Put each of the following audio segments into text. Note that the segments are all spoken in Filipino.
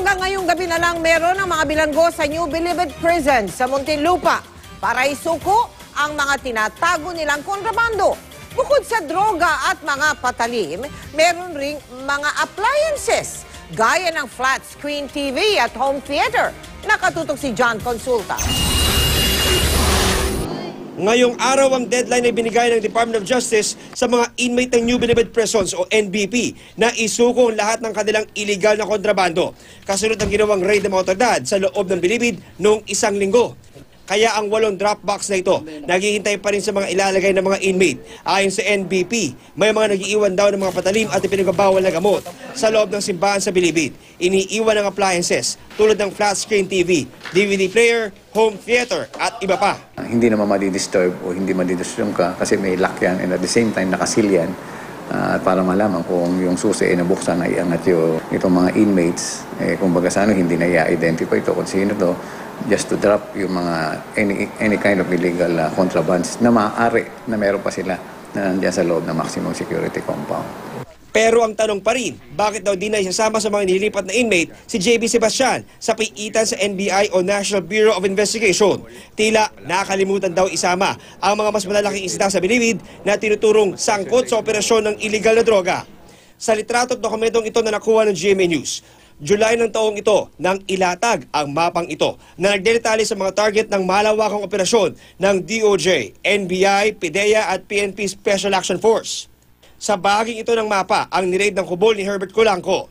Hanggang ngayong gabi na lang meron ang mga bilanggo sa New Bilibid Prison sa Muntinlupa para isuko ang mga tinatago nilang kontrabando. Bukod sa droga at mga patalim, meron ring mga appliances gaya ng flat screen TV at home theater. Nakatutok si John Consulta. Ngayong araw ang deadline ay binigay ng Department of Justice sa mga inmate ng New Bilibid Prisons o NBP na isuko ang lahat ng kanilang illegal na kontrabando. Kasunod ng ginawang raid ng mga otoridad sa loob ng Bilibid noong 1 linggo. Kaya ang 8 drop box na ito, naghihintay pa rin sa mga ilalagay ng mga inmate. Ayon sa NBP, may mga nag-iiwan daw ng mga patalim at ipinagbabawal na gamot sa loob ng simbahan sa Bilibid. Iniiwan ng appliances tulad ng flat screen TV, DVD player, home theater at iba pa. Hindi naman madidisturb o hindi madidisturb ka kasi may lock yan and at the same time nakasil yan para malaman kung yung susi ay nabuksan ay iangat itong mga inmates. Kumbaga sa hindi na i-identify ito kung sino to, just to drop yung mga any kind of illegal contrabands na maaari na meron pa sila na nandiyan sa loob ng maximum security compound. Pero ang tanong pa rin, bakit daw di na isasama sa mga nililipat na inmate si JB Sebastian sa piitan sa NBI o National Bureau of Investigation? Tila nakalimutan daw isama ang mga mas malalaking isda sa Bilibid na tinuturong sangkot sa operasyon ng illegal na droga. Sa litrato at dokumentong ito na nakuha ng GMA News, July ng taong ito nang ilatag ang mapang ito na nagdetalye sa mga target ng malawakang operasyon ng DOJ, NBI, PIDEA at PNP Special Action Force. Sa bahaging ito ng mapa ang niraid ng kubol ni Herbert Colanco.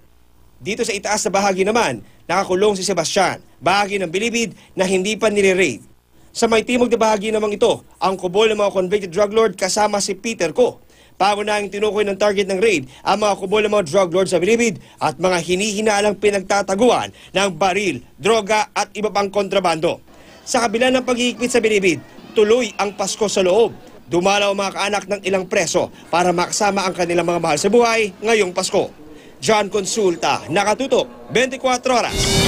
Dito sa itaas na bahagi naman, nakakulong si Sebastian, bahagi ng Bilibid na hindi pa nire-raid. Sa may timog na bahagi namang ito, ang kubol ng mga convicted drug lord kasama si Peter Co. Pagunahing tinukoy ng target ng raid ang mga kubol ng mga drug lord sa Bilibid at mga hinihinalang pinagtataguan ng baril, droga at iba pang kontrabando. Sa kabila ng paghihigpit sa Bilibid, tuloy ang Pasko sa loob. Dumalaw ang mga kaanak ng ilang preso para makasama ang kanilang mga mahal sa buhay ngayong Pasko. John Consulta, nakatutok, 24 oras.